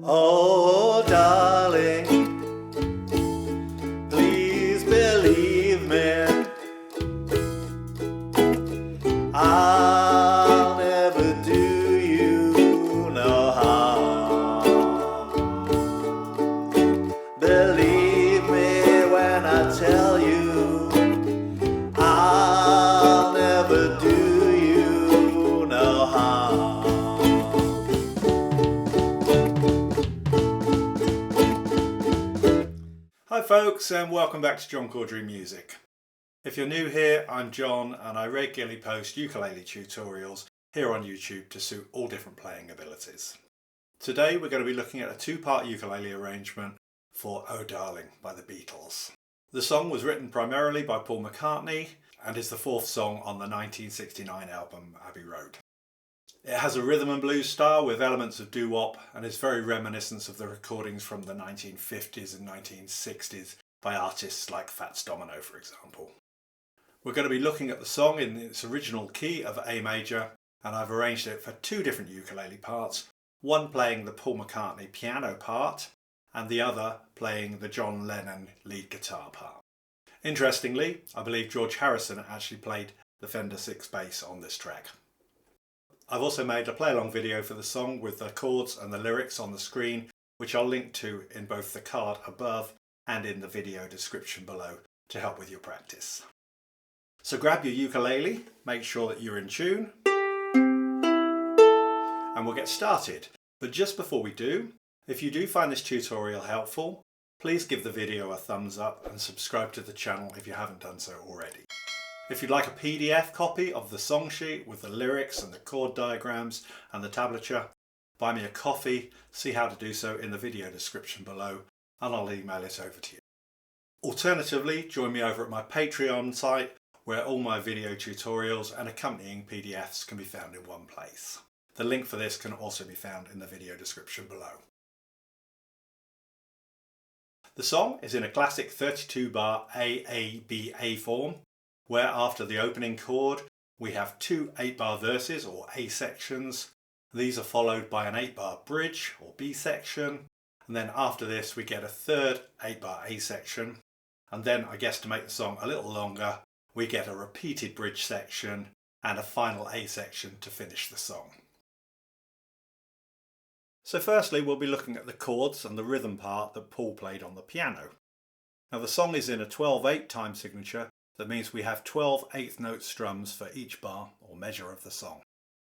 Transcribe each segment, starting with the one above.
Oh, darling, please believe me, I'll never do you no harm. Believe me when I tell you, I'll never do you no harm. Hi folks, and welcome back to John Caudry Music. If you're new here, I'm John and I regularly post ukulele tutorials here on YouTube to suit all different playing abilities. Today we're going to be looking at a two-part ukulele arrangement for Oh Darling by the Beatles. The song was written primarily by Paul McCartney and is the fourth song on the 1969 album Abbey Road. It has a rhythm and blues style with elements of doo-wop and is very reminiscent of the recordings from the 1950s and 1960s by artists like Fats Domino, for example. We're going to be looking at the song in its original key of A major, and I've arranged it for two different ukulele parts, one playing the Paul McCartney piano part and the other playing the John Lennon lead guitar part. Interestingly, I believe George Harrison actually played the Fender 6 bass on this track. I've also made a play-along video for the song with the chords and the lyrics on the screen, which I'll link to in both the card above and in the video description below to help with your practice. So grab your ukulele, make sure that you're in tune, and we'll get started. But just before we do, if you do find this tutorial helpful, please give the video a thumbs up and subscribe to the channel if you haven't done so already. If you'd like a PDF copy of the song sheet with the lyrics and the chord diagrams and the tablature, buy me a coffee, see how to do so in the video description below, and I'll email it over to you. Alternatively, join me over at my Patreon site where all my video tutorials and accompanying PDFs can be found in one place. The link for this can also be found in the video description below. The song is in a classic 32-bar AABA form, where after the opening chord we have two 8-bar verses or A sections. These are followed by an 8-bar bridge or B section, and then after this we get a third 8-bar A section, and then I guess to make the song a little longer we get a repeated bridge section and a final A section to finish the song. So firstly we'll be looking at the chords and the rhythm part that Paul played on the piano. Now the song is in a 12/8 time signature. That means we have 12 eighth note strums for each bar or measure of the song.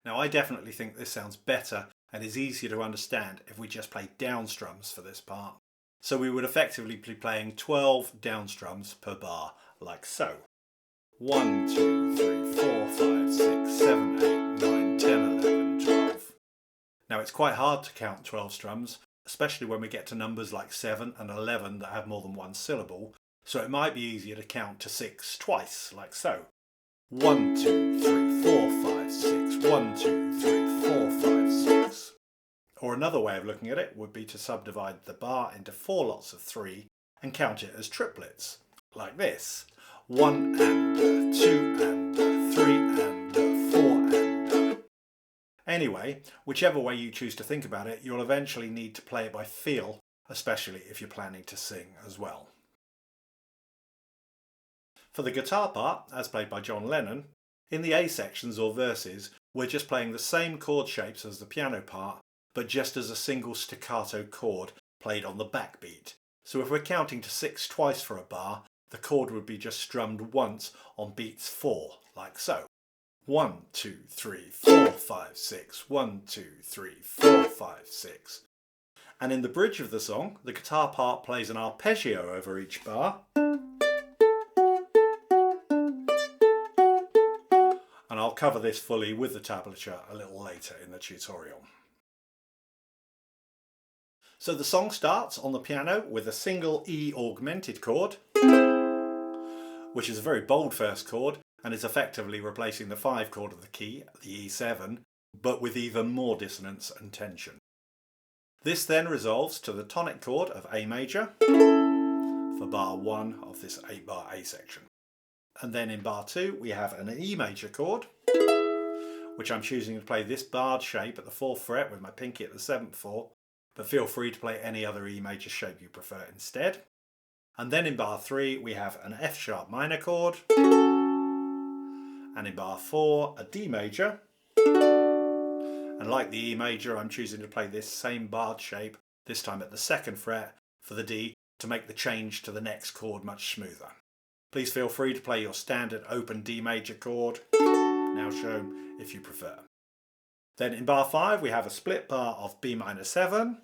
Now I definitely think this sounds better and is easier to understand if we just play down strums for this part. So we would effectively be playing 12 down strums per bar, like so. 1, 2, 3, 4, 5, 6, 7, 8, 9, 10, 11, 12. Now it's quite hard to count 12 strums, especially when we get to numbers like 7 and 11 that have more than one syllable. So it might be easier to count to 6 twice, like so. 1, 2, 3, 4, 5, 6. 1, 2, 3, 4, 5, 6. Or another way of looking at it would be to subdivide the bar into 4 lots of 3 and count it as triplets, like this. 1 and 2 and 3 and 4 and. Anyway, whichever way you choose to think about it, you'll eventually need to play it by feel, especially if you're planning to sing as well. For the guitar part, as played by John Lennon, in the A sections or verses, we're just playing the same chord shapes as the piano part, but just as a single staccato chord played on the backbeat. So if we're counting to 6 twice for a bar, the chord would be just strummed once on beats 4, like so. 1, 2, 3, 4, 5, 6. 1, 2, 3, 4, 5, 6. And in the bridge of the song, the guitar part plays an arpeggio over each bar. And I'll cover this fully with the tablature a little later in the tutorial. So the song starts on the piano with a single E augmented chord, which is a very bold first chord and is effectively replacing the 5 chord of the key, the E7, but with even more dissonance and tension. This then resolves to the tonic chord of A major for bar 1 of this 8-bar A section. And then in bar 2 we have an E major chord, which I'm choosing to play this barred shape at the 4th fret with my pinky at the 7th for, but feel free to play any other E major shape you prefer instead. And then in bar 3 we have an F sharp minor chord, and in bar 4 a D major, and like the E major I'm choosing to play this same barred shape, this time at the 2nd fret for the D, to make the change to the next chord much smoother. Please feel free to play your standard open D major chord, now shown, if you prefer. Then in bar 5 we have a split bar of B minor 7,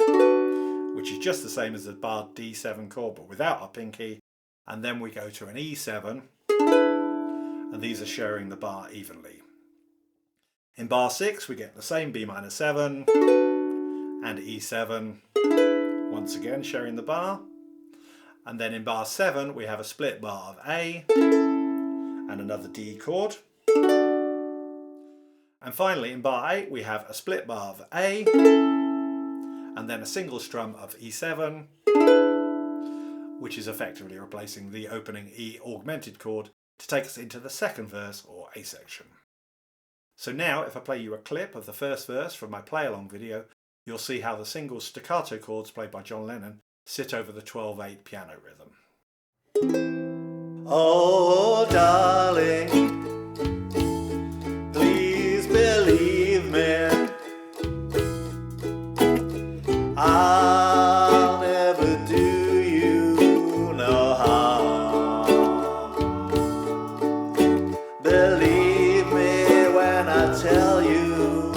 which is just the same as the barred D7 chord but without our pinky, and then we go to an E7, and these are sharing the bar evenly. In bar 6 we get the same B minor 7 and E7, once again sharing the bar, and then in bar 7 we have a split bar of A and another D chord. And finally in bar 8 we have a split bar of A and then a single strum of E7, which is effectively replacing the opening E augmented chord to take us into the 2nd verse or A section. So now if I play you a clip of the 1st verse from my play along video, you'll see how the single staccato chords played by John Lennon sit over the 12/8 piano rhythm. Oh darling, please believe me, I'll never do you no harm. Believe me when I tell you,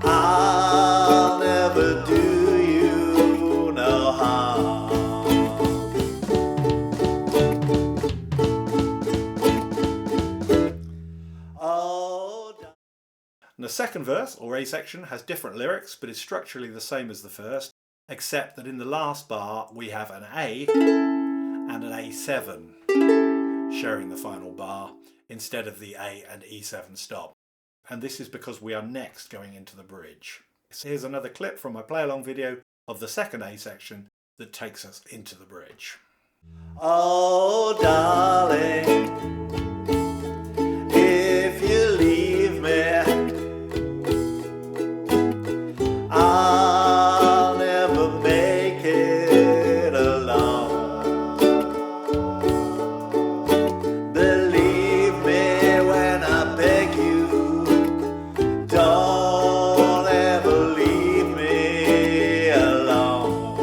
I'll never do you no harm. And the 2nd verse, or A section, has different lyrics but is structurally the same as the first, except that in the last bar we have an A and an A7 sharing the final bar instead of the A and E7 stop. And this is because we are next going into the bridge. So here's another clip from my play along video of the 2nd A section that takes us into the bridge. Oh darling, if you leave me, I'll never make it alone. Believe me when I beg you, don't ever leave me alone.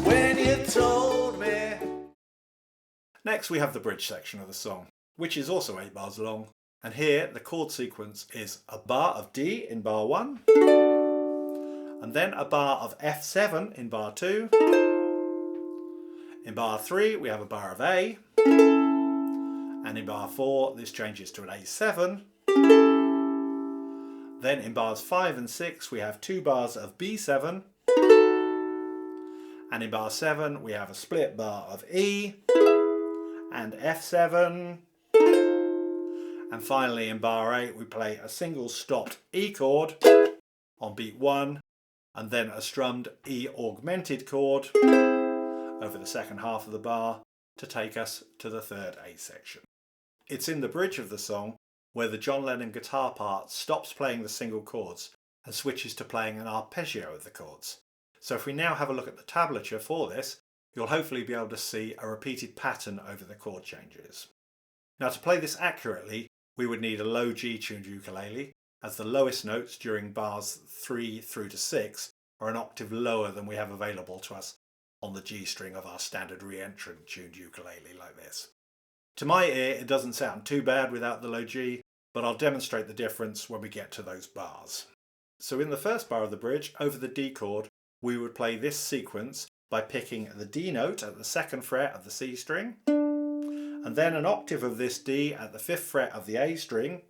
When you told me. Next we have the bridge section of the song, which is also 8 bars long, and here the chord sequence is a bar of D in bar 1, and then a bar of F7 in bar 2. In bar 3 we have a bar of A, and in bar 4 this changes to an A7. Then in bars 5 and 6 we have 2 bars of B7, and in bar 7 we have a split bar of E and F7. And finally in bar 8 we play a single stopped E chord on beat 1 and then a strummed E augmented chord over the 2nd half of the bar to take us to the 3rd A section. It's in the bridge of the song where the John Lennon guitar part stops playing the single chords and switches to playing an arpeggio of the chords. So if we now have a look at the tablature for this, you'll hopefully be able to see a repeated pattern over the chord changes. Now to play this accurately, we would need a low G tuned ukulele, as the lowest notes during bars 3 through to 6 are an octave lower than we have available to us on the G string of our standard re-entrant tuned ukulele like this. To my ear it doesn't sound too bad without the low G, but I'll demonstrate the difference when we get to those bars. So in the first bar of the bridge, over the D chord, we would play this sequence by picking the D note at the 2nd fret of the C string, and then an octave of this D at the 5th fret of the A string.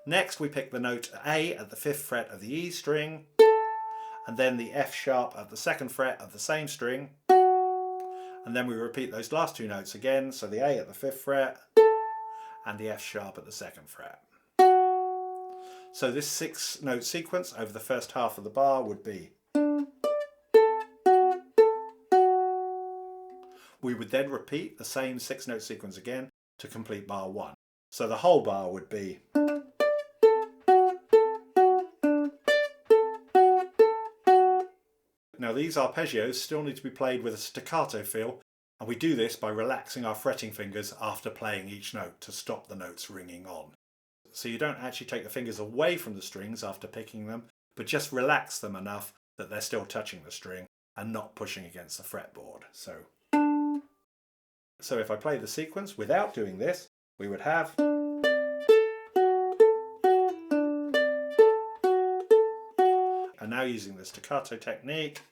Next we pick the note A at the 5th fret of the E string, and then the F sharp at the 2nd fret of the same string, and then we repeat those last 2 notes again, so the A at the 5th fret and the F sharp at the 2nd fret. So this 6-note sequence over the first half of the bar would be. We would then repeat the same 6-note sequence again to complete bar 1. So the whole bar would be. Now these arpeggios still need to be played with a staccato feel, and we do this by relaxing our fretting fingers after playing each note to stop the notes ringing on. So you don't actually take the fingers away from the strings after picking them, but just relax them enough that they're still touching the string and not pushing against the fretboard. So if I play the sequence without doing this, we would have. And now using the staccato technique,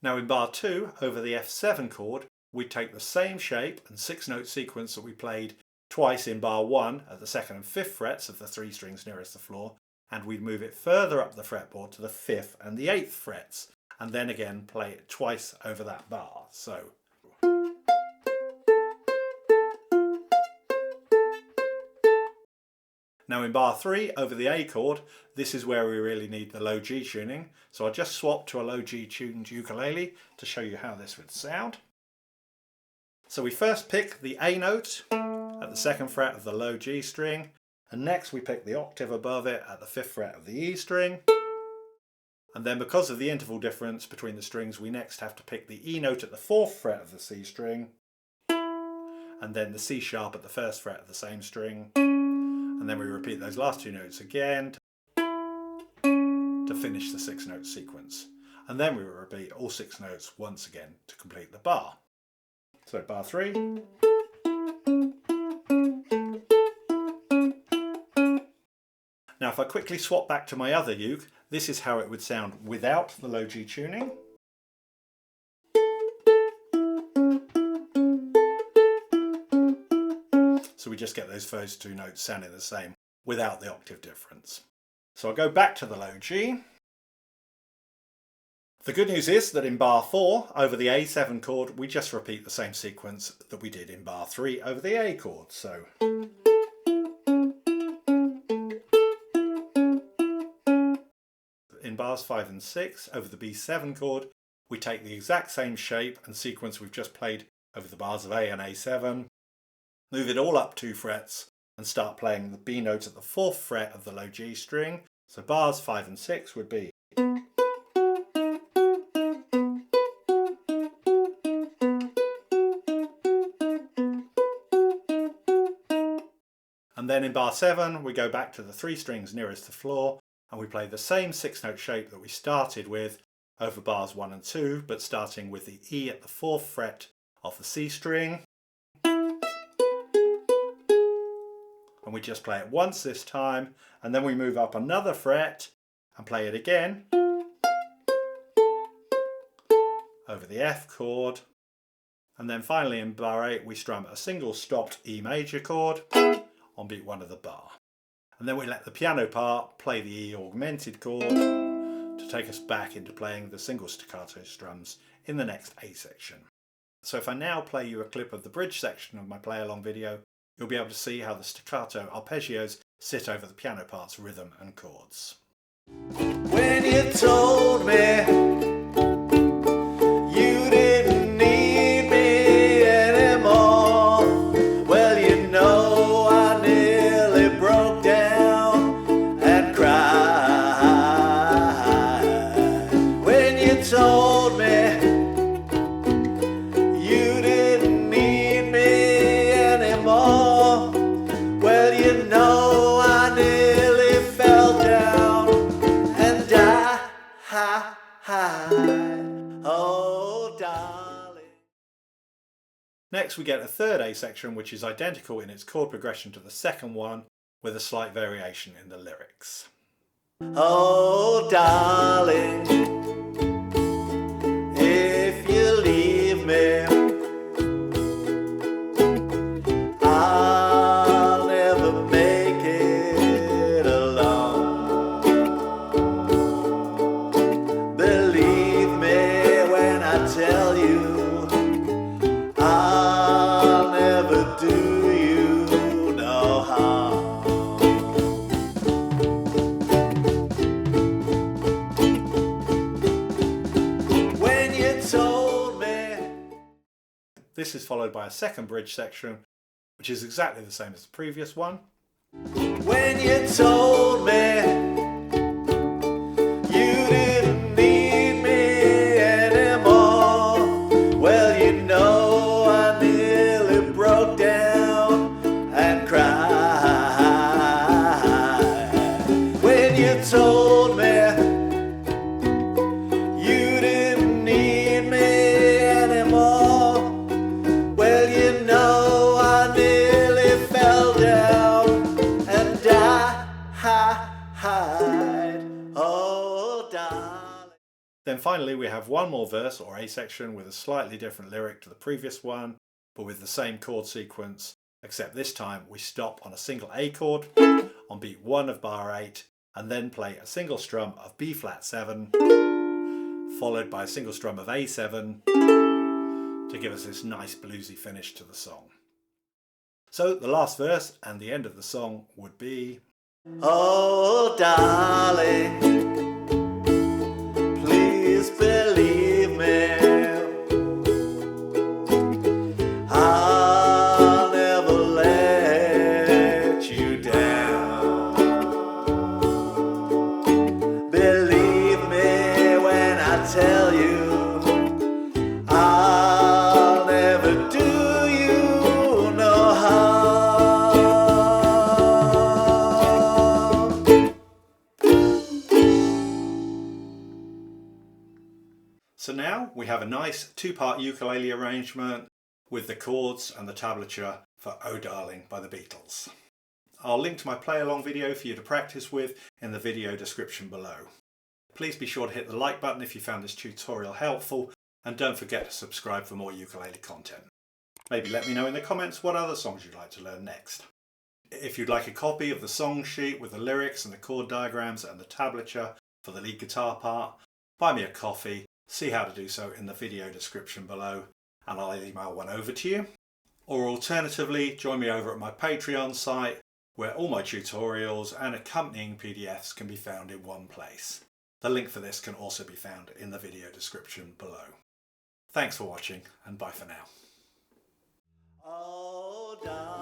now in bar 2, over the F7 chord, we take the same shape and 6-note sequence that we played twice in bar 1 at the 2nd and 5th frets of the 3 strings nearest the floor, and we'd move it further up the fretboard to the 5th and the 8th frets, and then again play it twice over that bar. So. Now in bar 3, over the A chord, this is where we really need the low G tuning. So I'll just swap to a low G tuned ukulele to show you how this would sound. So we first pick the A note at the 2nd fret of the low G string, and next we pick the octave above it at the 5th fret of the E string. And then because of the interval difference between the strings, we next have to pick the E note at the 4th fret of the C string, and then the C sharp at the 1st fret of the same string. And then we repeat those last 2 notes again to finish the 6-note sequence. And then we will repeat all 6 notes once again to complete the bar. So bar 3. Now if I quickly swap back to my other uke, this is how it would sound without the low G tuning. So we just get those first 2 notes sounding the same without the octave difference. So I'll go back to the low G. The good news is that in bar 4, over the A7 chord, we just repeat the same sequence that we did in bar 3 over the A chord. So in bars 5 and 6, over the B7 chord, we take the exact same shape and sequence we've just played over the bars of A and A7, move it all up 2 frets and start playing the B note at the 4th fret of the low G string. So bars 5 and 6 would be. And then in bar 7 we go back to the 3 strings nearest the floor and we play the same 6-note shape that we started with over bars 1 and 2, but starting with the E at the 4th fret of the C string. And we just play it once this time, and then we move up another fret and play it again over the F chord. And then finally in bar 8 we strum a single stopped E major chord on beat 1 of the bar. And then we let the piano part play the E augmented chord to take us back into playing the single staccato strums in the next A section. So if I now play you a clip of the bridge section of my play along video, you'll be able to see how the staccato arpeggios sit over the piano part's rhythm and chords. When you told me you didn't need me anymore, well, you know I nearly broke down and cried. When you told me you didn't need me anymore, well, you know I nearly fell down and died. Oh, darling. Next we get a third A section which is identical in its chord progression to the second one with a slight variation in the lyrics. Oh, darling, if you leave me, I'll never make it alone. Believe me when I tell you, I'll never do you no harm. This is followed by a second bridge section, which is exactly the same as the previous one. When you told me you didn't need me anymore, well, you know I nearly broke down and cried. When you told me you didn't need me anymore, well, you know I nearly fell down and died. Oh, darling. Then finally we have one more verse or A section with a slightly different lyric to the previous one, but with the same chord sequence, except this time we stop on a single A chord on beat 1 of bar 8 and then play a single strum of B flat 7 followed by a single strum of A7 to give us this nice bluesy finish to the song. So the last verse and the end of the song would be, Oh, darling, please believe me, I'll never let you down. Believe me when I tell you I'll never do you no harm. So now we have a nice two-part ukulele arrangement with the chords and the tablature for Oh Darling by the Beatles. I'll link to my play-along video for you to practice with in the video description below. Please be sure to hit the like button if you found this tutorial helpful, and don't forget to subscribe for more ukulele content. Maybe let me know in the comments what other songs you'd like to learn next. If you'd like a copy of the song sheet with the lyrics and the chord diagrams and the tablature for the lead guitar part, buy me a coffee. See how to do so in the video description below, and I'll email one over to you. Or alternatively, join me over at my Patreon site, where all my tutorials and accompanying PDFs can be found in one place. The link for this can also be found in the video description below. Thanks for watching, and bye for now. Oh, darling.